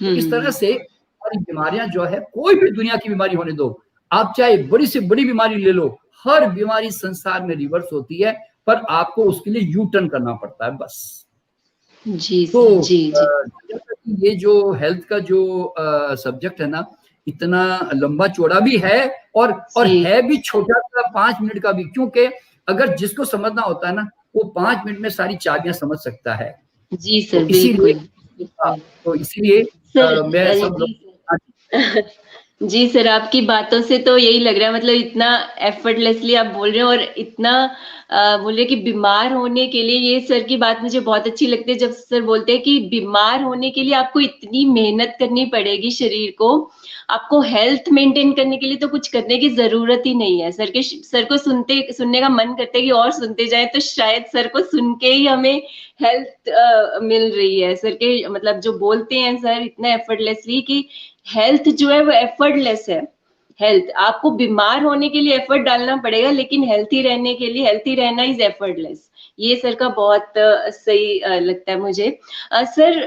तो इस तरह से हमारी बीमारियां जो है, कोई भी दुनिया की बीमारी होने दो, आप चाहे बड़ी से बड़ी बीमारी ले लो, हर बीमारी संसार में रिवर्स होती है, पर आपको उसके लिए यू टर्न करना पड़ता है बस। जी तो जी ये जो हेल्थ का जो सब्जेक्ट है ना, इतना लंबा चौड़ा भी है, और है भी छोटा सा 5 मिनट का भी, क्योंकि अगर जिसको समझना होता है ना, वो 5 मिनट में सारी चाबियां समझ सकता है। जी सर, बिल्कुल। तो इसीलिए मैं सब लोग जी सर, आपकी बातों से तो यही लग रहा है, मतलब इतना एफर्टलेसली आप बोल रहे हैं, और इतना बोल रहे हैं कि बीमार होने के लिए, ये सर की बात मुझे बहुत अच्छी लगती है जब सर बोलते हैं कि बीमार होने के लिए आपको इतनी मेहनत करनी पड़ेगी शरीर को, आपको हेल्थ मेंटेन करने के लिए तो कुछ करने की जरूरत ही नहीं है। सर को सुनने का मन करता है कि और सुनते जाए, तो शायद सर को सुन के ही हमें हेल्थ मिल रही है। सर के मतलब जो बोलते हैं सर इतना एफर्टलेसली कि हेल्थ जो है वो एफर्टलेस है। हेल्थ, आपको बीमार होने के लिए एफर्ट डालना पड़ेगा, लेकिन हेल्थी रहने के लिए, हेल्थी रहना इज एफर्टलेस। ये सर का बहुत सही लगता है मुझे। सर,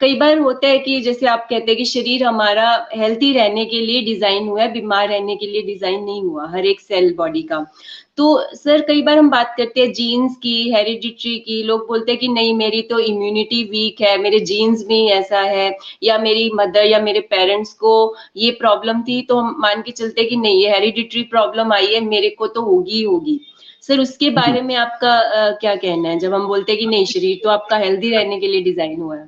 कई बार होता है कि जैसे आप कहते हैं कि शरीर हमारा हेल्थी रहने के लिए डिजाइन हुआ है, बीमार रहने के लिए डिजाइन नहीं हुआ, हर एक सेल बॉडी का। तो सर, कई बार हम बात करते हैं जीन्स की, हेरिडिटरी की। लोग बोलते हैं कि नहीं, मेरी तो इम्यूनिटी वीक है, मेरे जीन्स में ही ऐसा है, या मेरी मदर या मेरे पेरेंट्स को ये प्रॉब्लम थी, तो हम मान के चलते कि नहीं, ये हेरिडिटरी प्रॉब्लम आई है, मेरे को तो होगी ही होगी। सर, उसके बारे में आपका क्या कहना है, जब हम बोलते हैं कि नहीं, शरीर तो आपका हेल्दी रहने के लिए डिजाइन हुआ है?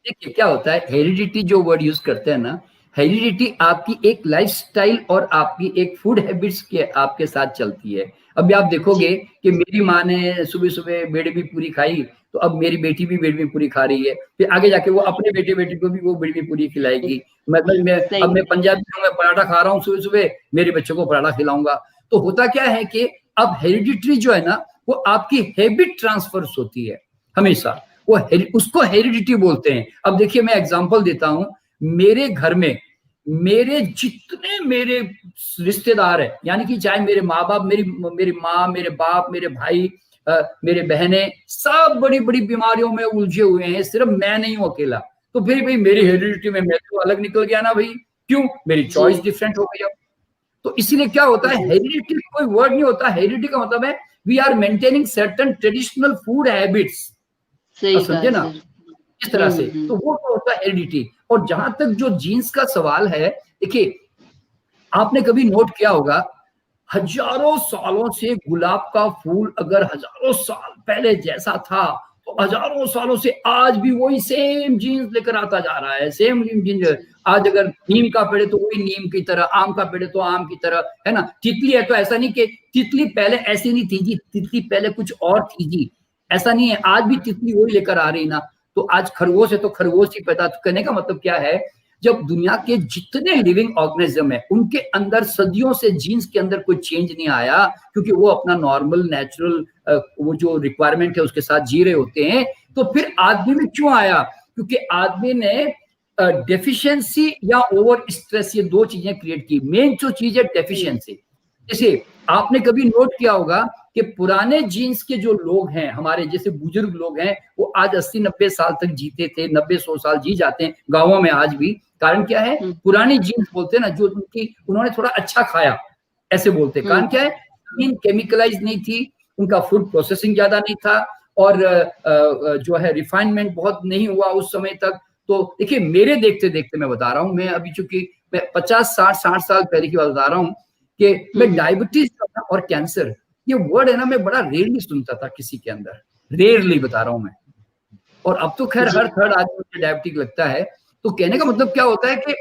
देखिए क्या होता है, हेरिडिटी जो वर्ड यूज करते हैं ना, हेरिडिटी आपकी एक लाइफस्टाइल और आपकी एक फूड हैबिट्स के आपके साथ चलती है। अभी आप देखोगे कि मेरी माँ ने सुबह सुबह बेड़मी पूरी खाई, तो अब मेरी बेटी भी बेड़मी पूरी खा रही है, फिर आगे जाके वो अपने बेटे को भी वो बेड़मी पूरी खिलाएगी। मतलब मैं पंजाबी हूँ, मैं पराठा खा रहा हूँ सुबह सुबह, मेरे बच्चों को पराठा खिलाऊंगा। तो होता क्या है कि अब हेरिडिटरी जो है ना, वो आपकी हैबिट ट्रांसफर्स होती है हमेशा, वो उसको हेरिडिटी बोलते हैं। अब देखिए, मैं एग्जांपल देता हूं, मेरे घर में मेरे जितने मेरे रिश्तेदार हैं, यानी कि चाहे मेरे माँ बाप, मेरी माँ, मेरे बाप, मेरे भाई, मेरे बहनें, सब बड़ी बड़ी बीमारियों में उलझे हुए हैं, सिर्फ मैं नहीं हूं अकेला। तो फिर भाई मेरी हेरिडिटी में मैं तो अलग निकल गया ना भाई, क्यों? मेरी चॉइस डिफरेंट हो गई अब। तो इसीलिए क्या होता है, हेरिडिटी कोई वर्ड नहीं होता। हेरिडिटी का मतलब है we are maintaining certain traditional food habits, समझे ना, इस तरह से। तो वो तो होता है हेरिडिटी। और जहां तक जो जीन्स का सवाल है, देखिए आपने कभी नोट किया होगा, हजारों सालों से गुलाब का फूल अगर हजारों साल पहले जैसा था, तो हजारों सालों से आज भी वही सेम जीन्स लेकर आता जा रहा है, सेम जीन्स। आज अगर नीम का पेड़ है तो वही नीम की तरह, आम का पेड़ है तो आम की तरह, है ना। तितली है तो ऐसा नहीं कि तितली पहले ऐसी नहीं थी जी, तितली पहले कुछ और थी जी, ऐसा नहीं है। आज भी तितली वही लेकर आ रही ना। तो आज खरगोश है तो खरगोश ही पैदा। तो कहने का मतलब क्या है, जब दुनिया के जितने लिविंग ऑर्गेनिज्म है उनके अंदर सदियों से जीन्स के अंदर कोई चेंज नहीं आया, क्योंकि वो अपना नॉर्मल नेचुरल वो जो रिक्वायरमेंट है उसके साथ जी रहे होते हैं। तो फिर आदमी में क्यों आया? क्योंकि आदमी ने डेफिशिएंसी या ओवर स्ट्रेस, ये दो चीजें क्रिएट की। मेन जो चीज है डेफिशिएंसी। जैसे आपने कभी नोट किया होगा कि पुराने जीन्स के जो लोग हैं, हमारे जैसे बुजुर्ग लोग हैं, वो आज 80-90 साल तक जीते थे, 90-100 साल जी जाते हैं गांवों में आज भी। कारण क्या है? पुरानी जीन्स बोलते हैं ना, जो उनकी उन्होंने थोड़ा अच्छा खाया, ऐसे बोलते हैं। कारण क्या है? जमीन केमिकलाइज नहीं थी, उनका फूड प्रोसेसिंग ज्यादा नहीं था, और जो है रिफाइनमेंट बहुत नहीं हुआ उस समय तक। तो देखिए, मेरे देखते देखते मैं बता रहा हूँ, मैं अभी चूंकि मैं 50-60 साल पहले की बात बता रहा हूँ कि मैं डायबिटीज और कैंसर, ये वर्ड है ना, मैं बड़ा रेयरली सुनता था किसी के अंदर, रेयरली बता रहा हूं मैं। और अब तो खैर हर थर्ड आदमी को डायबिटिक लगता है। तो कहने का मतलब क्या होता है कि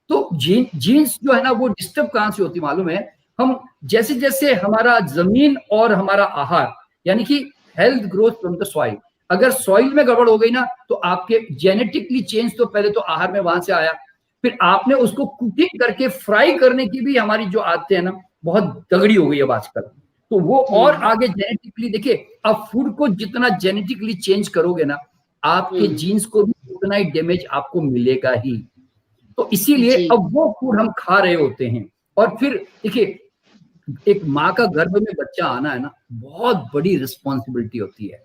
तो जीन्स जो है ना, वो डिस्टर्ब कहां से होती मालूम है? हम जैसे जैसे हमारा जमीन और हमारा आहार, यानी कि health growth from the soil, अगर सॉइल में गड़बड़ हो गई ना, तो आपके जेनेटिकली चेंज तो पहले तो आहार में वहां से आया, फिर आपने उसको कुकिंग करके फ्राई करने की भी हमारी जो आदतें हैं ना, बहुत तगड़ी हो गई अब आजकल। तो वो और आगे जेनेटिकली, देखिए आप फूड को जितना जेनेटिकली चेंज करोगे ना, आपके जीन्स को भी उतना ही डैमेज आपको मिलेगा ही। तो इसीलिए अब वो फूड हम खा रहे होते हैं। और फिर देखिए, एक माँ का गर्भ में बच्चा आना है ना, बहुत बड़ी रिस्पॉन्सिबिलिटी होती है।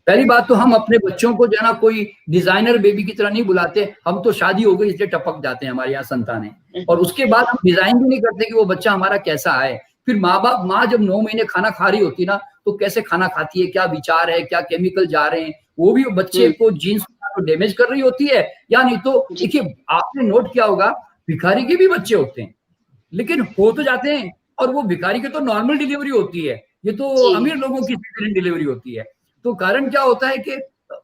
पहली बात तो हम अपने बच्चों को जो है ना, कोई डिजाइनर बेबी की तरह नहीं बुलाते। हम तो शादी हो गई इसलिए टपक जाते हैं, हमारे यहाँ संतानें। और उसके बाद हम डिजाइन भी नहीं करते कि वो बच्चा हमारा कैसा आए। फिर माँ जब 9 महीने खाना खा रही होती ना, तो कैसे खाना खाती है, क्या विचार है, क्या केमिकल जा रहे हैं, वो भी बच्चे को जीन्स को डैमेज कर रही होती है या नहीं। तो देखिए, आपने नोट किया होगा, भिखारी के भी बच्चे होते हैं, लेकिन हो तो जाते हैं। और वो भिखारी के तो नॉर्मल डिलीवरी होती है, ये तो अमीर लोगों की सिजेरियन डिलीवरी होती है। तो कारण क्या होता है कि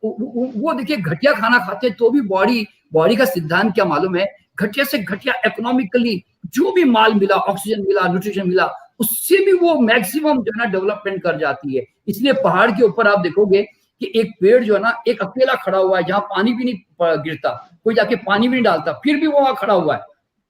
वो देखिए, घटिया खाना खाते तो भी बॉडी का सिद्धांत क्या मालूम है? घटिया से घटिया इकोनॉमिकली जो भी माल मिला, ऑक्सीजन मिला, न्यूट्रिशन मिला, उससे भी वो मैक्सिमम जो है ना डेवलपमेंट कर जाती है। इसलिए पहाड़ के ऊपर आप देखोगे कि एक पेड़ जो है ना, एक अकेला खड़ा हुआ है, जहां पानी भी नहीं गिरता, कोई जाके पानी भी नहीं डालता, फिर भी वो वहां खड़ा हुआ है।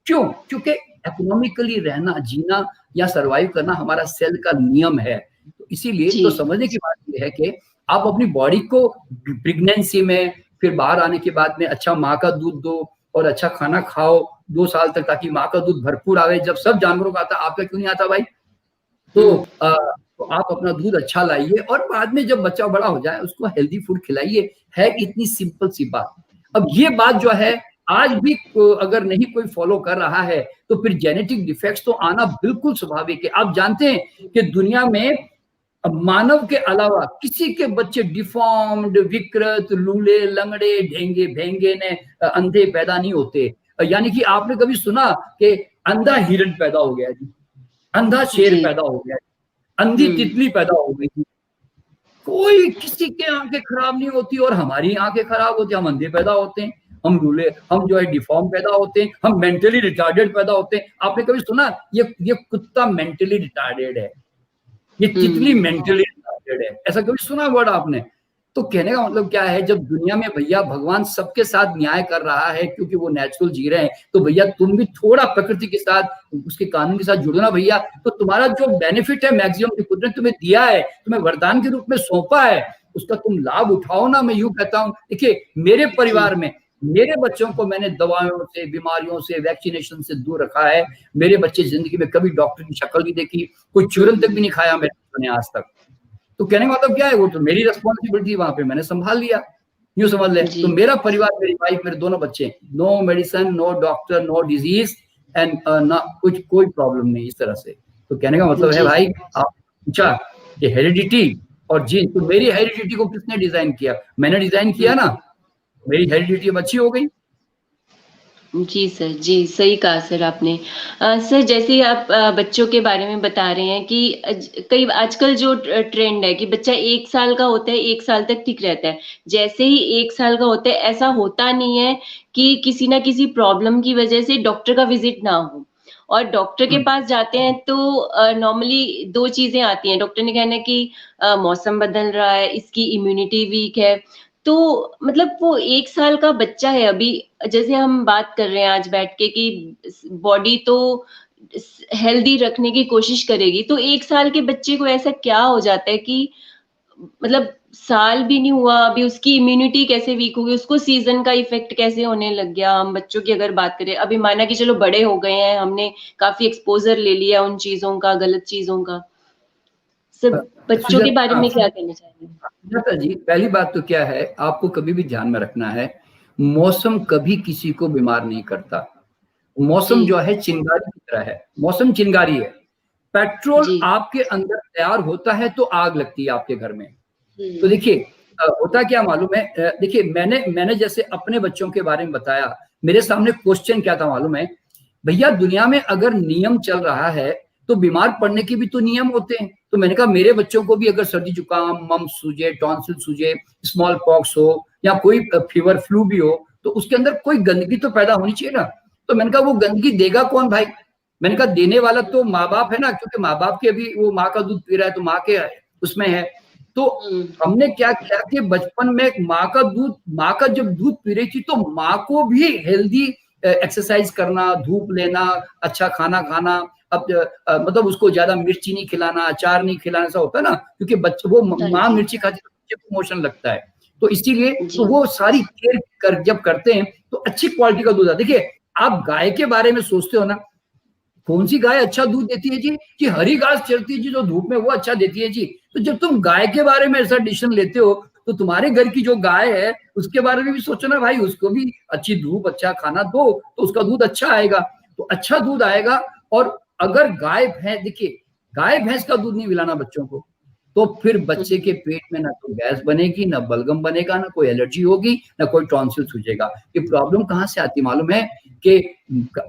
क्यों? क्योंकि इकोनॉमिकली रहना, जीना या सरवाइव करना हमारा सेल का नियम है। तो इसीलिए तो समझने की बात यह है कि आप अपनी बॉडी को प्रेगनेंसी में, फिर बाहर आने के बाद में अच्छा माँ का दूध दो और अच्छा खाना खाओ 2 साल तक, ताकि माँ का दूध भरपूर आवे। जब सब जानवरों का आता, आपका क्यों नहीं आता भाई? तो आप अपना दूध अच्छा लाइए, और बाद में जब बच्चा बड़ा हो जाए उसको हेल्दी फूड खिलाइए। है इतनी सिंपल सी बात। अब ये बात जो है, आज भी अगर नहीं कोई फॉलो कर रहा है, तो फिर जेनेटिक डिफेक्ट्स तो आना बिल्कुल स्वाभाविक है। आप जानते हैं कि दुनिया में मानव के अलावा किसी के बच्चे डिफॉर्म्ड, विकृत, लूले, लंगड़े, ढेंगे, भेंगे ने अंधे पैदा नहीं होते। यानी कि आपने कभी सुना कि अंधा हिरण पैदा हो गया जी, अंधा शेर पैदा हो गया, अंधी तितली पैदा हो गई? कोई किसी के आंखें खराब नहीं होती, और हमारी आंखें खराब होती, हम अंधे पैदा होते हैं, हम लूले, हम जो है डिफॉर्म पैदा होते हैं, हम मेंटली रिटार्डेड पैदा होते हैं। आपने कभी सुना ये कुत्ता मेंटली रिटार्डेड है, ये तितली मेंटली रिटार्डेड है? ऐसा कभी सुना वर्ड आपने? तो कहने का मतलब क्या है, जब दुनिया में भैया भगवान सबके साथ न्याय कर रहा है, क्योंकि वो नेचुरल जी रहे हैं, तो भैया तुम भी थोड़ा प्रकृति के साथ, उसके कानून के साथ जुड़ो ना भैया। तो तुम्हारा जो बेनिफिट है, मैक्सिमम जो कुदरत तुम्हें दिया है, तुम्हें वरदान के रूप में सौंपा है, उसका तुम लाभ उठाओ ना। मैं यूं कहता हूँ, देखिए मेरे परिवार में मेरे बच्चों को मैंने दवाओं से, बीमारियों से, वैक्सीनेशन से दूर रखा है। मेरे बच्चे जिंदगी में कभी डॉक्टर की शक्ल नहीं देखी, कोई चूरन तक भी नहीं खाया मेरे बच्चों ने आज तक। तो कहने का मतलब क्या है, वो तो मेरी रिस्पॉन्सिबिलिटी वहां पे मैंने संभाल लिया, यूं समझ ले। तो मेरा परिवार, मेरी वाइफ, मेरे दोनों बच्चे, no medicine, no doctor, no disease and ना कुछ, कोई प्रॉब्लम नहीं इस तरह से। तो कहने का मतलब है भाई, आप पूछा कि हेरिडिटी और जीन, तो मेरी हेरिडिटी को किसने डिजाइन किया? मैंने डिजाइन किया ना, मेरी हेरिडिटी अब अच्छी हो गई। जी सर, जी, सही कहा सर आपने। सर जैसे ही आप बच्चों के बारे में बता रहे हैं कि कई आजकल जो ट्रेंड है कि बच्चा 1 साल का होता है, 1 साल तक ठीक रहता है। जैसे ही 1 साल का होता है, ऐसा होता नहीं है कि किसी न किसी प्रॉब्लम की वजह से डॉक्टर का विज़िट ना हो। और डॉक्टर के पास जाते हैं तो नॉर्मली 2 चीज़ें आती हैं। डॉक्टर ने कहना है कि मौसम बदल रहा है, इसकी इम्यूनिटी वीक है। तो मतलब वो 1 साल का बच्चा है अभी, जैसे हम बात कर रहे हैं आज बैठ के कि बॉडी तो हेल्दी रखने की कोशिश करेगी, तो 1 साल के बच्चे को ऐसा क्या हो जाता है कि मतलब साल भी नहीं हुआ अभी उसकी इम्यूनिटी कैसे वीक होगी, उसको सीजन का इफेक्ट कैसे होने लग गया। हम बच्चों की अगर बात करें, अभी माना कि चलो बड़े हो गए हैं, हमने काफी एक्सपोजर ले लिया उन चीजों का, गलत चीजों का, सब बच्चों के बारे में क्या कहना चाहेंगे? सुजाता जी, पहली बात तो क्या है, आपको कभी भी ध्यान में रखना है, मौसम कभी किसी को बीमार नहीं करता। मौसम जो है चिंगारी की तरह है, मौसम चिंगारी है। पेट्रोल जी। आपके अंदर तैयार होता है तो आग लगती है आपके घर में। तो हम्म। देखिए होता क्या मालूम है, देखिए मैंने जैसे अपने बच्चों के बारे में बताया, मेरे सामने क्वेश्चन क्या था मालूम है, भैया दुनिया में अगर नियम चल रहा है तो बीमार पड़ने के भी तो नियम होते हैं। तो मैंने कहा मेरे बच्चों को भी अगर सर्दी जुकाम, मम्स सूजे, टॉन्सिल सूजे, स्मॉल पॉक्स हो या कोई फीवर फ्लू भी हो, तो उसके अंदर कोई गंदगी तो पैदा होनी चाहिए ना। तो मैंने कहा वो गंदगी देगा कौन भाई? मैंने कहा देने वाला तो माँ बाप है ना, क्योंकि माँ बाप के अभी वो माँ का दूध पी रहा है तो माँ के उसमें है। तो हमने क्या किया कि बचपन में माँ का जब दूध पी रही थी तो माँ को भी हेल्दी एक्सरसाइज करना, धूप लेना, अच्छा खाना खाना, अब मतलब उसको ज्यादा मिर्ची नहीं खिलाना, अचार नहीं खिलाना, ऐसा होता है ना, क्योंकि बच्चे वो हाँ माँ जी। मिर्ची खाती है तो बच्चे को मोशन लगता है। तो इसीलिए जी। तो वो सारी केयर जब करते हैं तो अच्छी क्वालिटी का दूध आता है। देखिए आप गाय के बारे में सोचते हो ना, कौन सी गाय अच्छा दूध देती है जी? कि हरी घास चलती है जी जो धूप में, वो अच्छा देती है जी। तो जब तुम गाय के बारे में ऐसा डिसीजन लेते हो तो तुम्हारे घर की जो गाय है उसके बारे में भी सोचो ना भाई, उसको भी अच्छी धूप, अच्छा खाना दो तो उसका दूध अच्छा आएगा। तो अच्छा दूध आएगा। और अगर गाय भैंस, देखिए गाय भैंस का दूध नहीं पिलाना बच्चों को तो फिर बच्चे के पेट में ना तो गैस बनेगी, ना बलगम बनेगा, ना कोई एलर्जी होगी, ना कोई टॉन्सिल सूजेगा। ये प्रॉब्लम कहाँ से आती मालूम है कि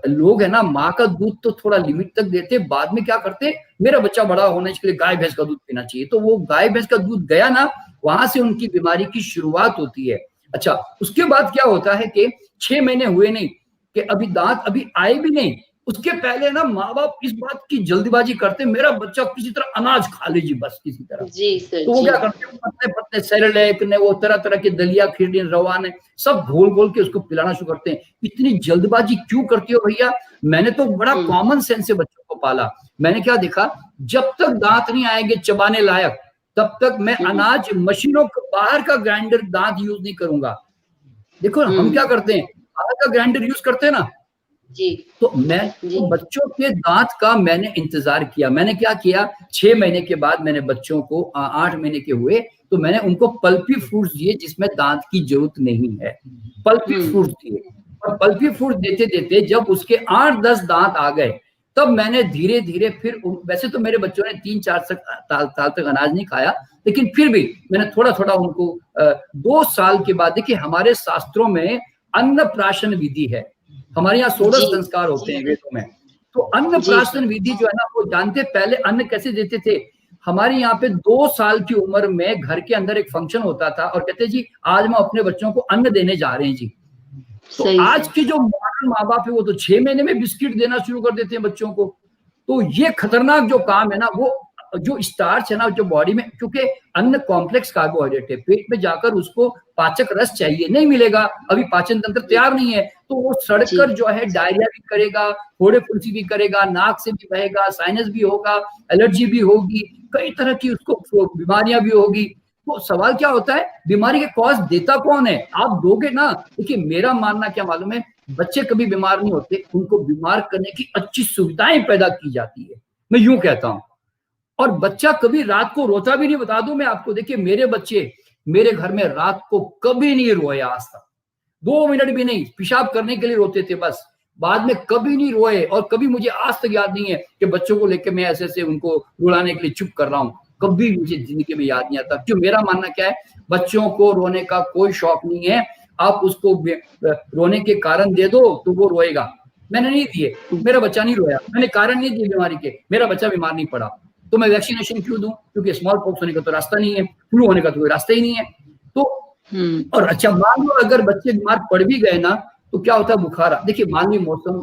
लोग है ना माँ का दूध तो थोड़ा लिमिट तक देते, बाद में क्या करते, मेरा बच्चा बड़ा होने के लिए गाय भैंस का दूध पीना चाहिए, तो वो गाय भैंस का दूध गया ना, वहां से उनकी बीमारी की शुरुआत होती है। अच्छा, उसके बाद क्या होता है कि 6 महीने हुए नहीं कि अभी दांत अभी आए भी नहीं, उसके पहले ना माँ बाप इस बात की जल्दबाजी करते मेरा बच्चा किसी तरह अनाज खा ले जी, बस किसी तरह। जी सर। तो वो जी। क्या करते हैं, पतले पतले सेरेलैक ने, वो तरह तरह के दलिया, खिरनी, रवा ने, सब घोल घोल के उसको पिलाना शुरू करते हैं। इतनी जल्दबाजी क्यों करती हो भैया? मैंने तो बड़ा कॉमन सेंस से बच्चों को पाला। मैंने क्या देखा, जब तक दांत नहीं आएंगे चबाने लायक तब तक मैं अनाज मशीनों के बाहर का ग्राइंडर दांत यूज नहीं करूंगा। देखो हम क्या करते हैं, बाहर का ग्राइंडर यूज करते हैं ना, जी। तो मैं जी। तो बच्चों के दांत का मैंने इंतजार किया। मैंने क्या किया, 6 महीने के बाद मैंने बच्चों को 8 महीने के हुए तो मैंने उनको पल्पी फ्रूट्स दिए जिसमें दांत की जरूरत नहीं है, पल्पी फ्रूट्स दिए। और पल्पी फ्रूट देते देते जब उसके 8-10 दांत आ गए तब मैंने धीरे धीरे फिर वैसे तो मेरे बच्चों ने 3-4 साल तक अनाज नहीं खाया, लेकिन फिर भी मैंने थोड़ा थोड़ा उनको 2 साल के बाद, देखिए हमारे शास्त्रों में अन्नप्राशन विधि है, हमारे यहाँ 16 जी। संस्कार होते हैं वेदों में। तो अन्न जी प्राशन विधि जो है ना, वो जानते पहले अन्न कैसे देते थे? हमारे यहाँ पे 2 साल की उम्र में घर के अंदर एक फंक्शन होता था और कहते जी आज हम अपने बच्चों को अन्न देने जा रहे हैं जी। तो सही आज से। के जो मॉडर्न माँ बाप है वो तो 6 महीने में बिस्किट देना शुरू कर देते हैं बच्चों को। तो ये खतरनाक जो काम है ना, वो जो स्टार्च है ना जो बॉडी में, क्योंकि अन्न कॉम्प्लेक्स कार्बोहाइड्रेट है, पेट में जाकर उसको पाचक रस चाहिए, नहीं मिलेगा, अभी पाचन तंत्र तैयार नहीं है, तो वो सड़कर जो है डायरिया भी करेगा, फोड़े फुंसी भी करेगा, नाक से भी बहेगा, साइनस भी होगा, एलर्जी भी होगी, कई तरह की उसको बीमारियां भी होगी। तो सवाल क्या होता है, बीमारी के कॉज देता कौन है? आप दोगे ना। देखिए मेरा मानना क्या मालूम है, बच्चे कभी बीमार नहीं होते, उनको बीमार करने की अच्छी सुविधाएं पैदा की जाती है, मैं यूं कहता हूं। और बच्चा कभी रात को रोता भी नहीं, बता दूं मैं आपको, देखिए मेरे बच्चे मेरे घर में रात को कभी नहीं रोए आज तक, 2 मिनट भी नहीं, पेशाब करने के लिए रोते थे बस, बाद में कभी नहीं रोए। और कभी मुझे आज तक याद नहीं है कि बच्चों को लेकर मैं ऐसे ऐसे उनको रुलाने के लिए चुप कर रहा हूं, कभी मुझे जिंदगी में याद नहीं आता। क्यों? मेरा मानना क्या है, बच्चों को रोने का कोई शौक नहीं है। आप उसको रोने के कारण दे दो तो वो रोएगा। मैंने नहीं दिए, मेरा बच्चा नहीं रोया, मैंने कारण नहीं दिए बीमारी के, मेरा बच्चा बीमार नहीं पड़ा, तो मैं वैक्सीनेशन क्यों दूं? क्योंकि स्मॉल पॉक्स होने का तो रास्ता नहीं है, फ्लू होने का तो कोई रास्ता ही नहीं है। तो और अच्छा मान लो अगर बच्चे बीमार पड़ भी गए ना, तो क्या होता है बुखार, देखिए मान ली मौसम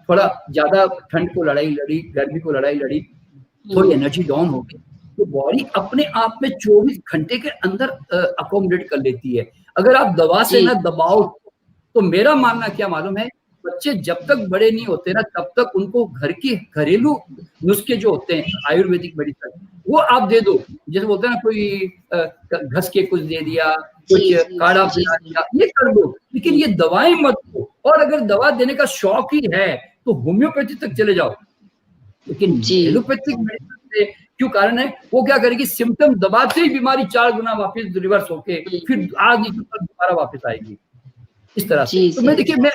थोड़ा ज्यादा ठंड को लड़ाई लड़ी, गर्मी को लड़ाई लड़ी, थोड़ी एनर्जी डाउन हो गई, तो बॉडी अपने आप में 24 घंटे के अंदर अकोमोडेट कर लेती है। अगर आप दवा से ना दबाओ, तो मेरा मानना क्या मालूम है, बच्चे जब तक बड़े नहीं होते ना तब तक उनको घर के घरेलू नुस्खे जो होते हैं आयुर्वेदिक मेडिसिन वो आप दे दो। जैसे बोलते हैं ना, कोई घस के कुछ दे दिया, कुछ काढ़ा पिला दिया, ये कर दो, लेकिन ये दवाएं मत दो। और अगर दवा देने का शौक ही है तो होम्योपैथी तक चले जाओ, लेकिन एलोपैथिक मेडिसिन से क्यों कारण है, वो क्या करेगी, सिम्टम दबाते ही बीमारी 4 गुना वापस रिवर्स होके फिर आज नहीं तो दोबारा वापस आएगी, इस तरह से। तो मैं देखिए, मैं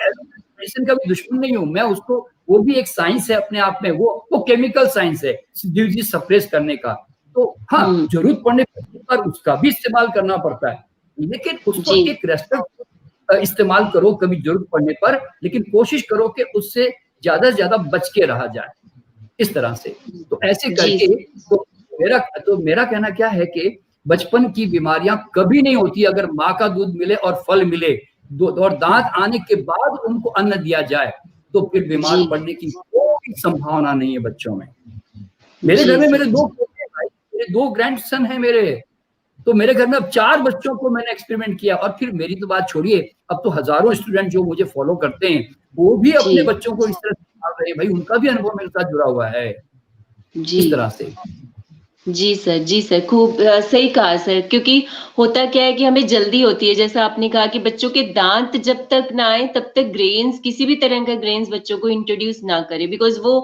मेडिसिन का भी दुश्मन नहीं हूँ, मैं उसको, वो भी एक साइंस है अपने आप में, वो केमिकल साइंस है डिजीज सप्रेस करने का। तो हाँ, जरूरत पड़ने पर उसका भी इस्तेमाल करना पड़ता है, लेकिन उसको एक रेस्पेक्ट इस्तेमाल करो कभी जरूरत पड़ने पर, लेकिन कोशिश करो कि उससे ज्यादा से ज्यादा बच के रहा जाए, इस तरह से। तो ऐसे करके तो मेरा कहना क्या है कि बचपन की बीमारियां कभी नहीं होती अगर माँ का दूध मिले और फल मिले और दांत आने के बाद उनको अन्न दिया जाए, तो फिर बीमार पड़ने की कोई संभावना नहीं है बच्चों में। मेरे घर में मेरे 2 भाई, मेरे 2 ग्रैंडसन हैं मेरे, तो मेरे घर में अब 4 बच्चों को मैंने एक्सपेरिमेंट किया। और फिर मेरी तो बात छोड़िए, अब तो हजारों स्टूडेंट जो मुझे फॉलो करते हैं वो भी अपने बच्चों को इस तरह सिखा रहे हैं, भाई उनका भी अनुभव मेरे साथ जुड़ा हुआ है इस तरह से। जी सर, खूब सही कहा सर, क्योंकि होता क्या है कि हमें जल्दी होती है, जैसा आपने कहा कि बच्चों के दांत जब तक ना आए तब तक ग्रेन्स, किसी भी तरह का ग्रेन्स बच्चों को इंट्रोड्यूस ना करें, बिकॉज वो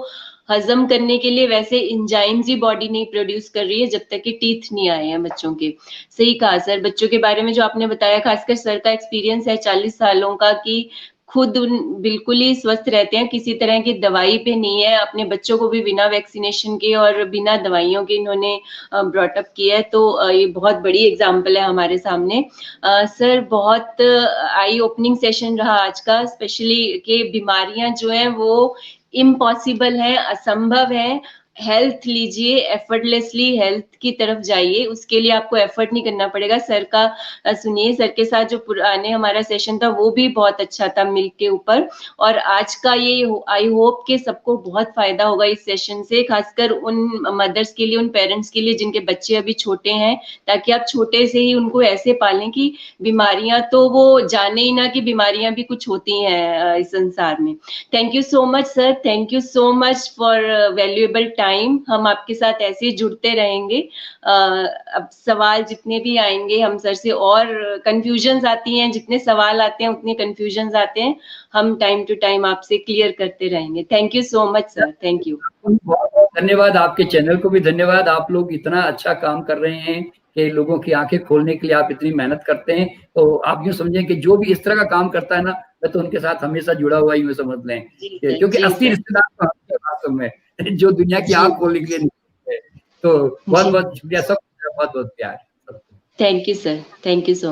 हजम करने के लिए वैसे एंजाइम्स ही बॉडी नहीं प्रोड्यूस कर रही है जब तक कि टीथ नहीं आए हैं बच्चों के। सही कहा सर, बच्चों के बारे में जो आपने बताया, खासकर सर का एक्सपीरियंस है 40 सालों का, कि खुद बिल्कुल ही स्वस्थ रहते हैं, किसी तरह की दवाई पे नहीं है, अपने बच्चों को भी बिना वैक्सीनेशन के और बिना दवाइयों के इन्होंने ब्रॉट अप किया है। तो ये बहुत बड़ी एग्जांपल है हमारे सामने। सर, बहुत आई ओपनिंग सेशन रहा आज का, स्पेशली कि बीमारियां जो हैं वो इम्पॉसिबल है, असंभव है। हेल्थ लीजिए, एफर्टलेसली हेल्थ की तरफ जाइए, उसके लिए आपको एफर्ट नहीं करना पड़ेगा। सर का सुनिए, सर के साथ जो पुराने हमारा सेशन था वो भी बहुत अच्छा था मिल्क के ऊपर, और आज का ये आई होप कि सबको बहुत फायदा होगा इस सेशन से, खासकर उन मदर्स के लिए, उन पेरेंट्स के लिए जिनके बच्चे अभी छोटे हैं, ताकि आप छोटे से ही उनको ऐसे पालें कि बीमारियां तो वो जाने ही ना कि बीमारियां भी कुछ होती हैं इस संसार में। Thank you so much sir, thank you so much for valuable time. हम आपके साथ ऐसे ही जुड़ते रहेंगे। अब सवाल जितने भी आएंगे हम सर से, और कंफ्यूजन्स आती हैं, जितने सवाल आते हैं उतने कंफ्यूजन्स आते हैं, हम टाइम टू टाइम आपसे क्लियर करते रहेंगे। Thank you so much sir, thank you. धन्यवाद, आपके चैनल को भी धन्यवाद। आप लोग इतना अच्छा काम कर रहे हैं कि लोगों की आंखें खोलने के लिए आप इतनी मेहनत करते हैं। तो आप यूँ समझें कि जो भी इस तरह का काम करता है ना, मैं तो उनके साथ हमेशा जुड़ा हुआ ही समझ लें, क्योंकि असली रिश्तेदार तो वास्तव में जो दुनिया की आंख खोलने के लिए नहीं है। तो बहुत बहुत शुक्रिया, सब बहुत बहुत प्यार। Thank you sir, thank you so much.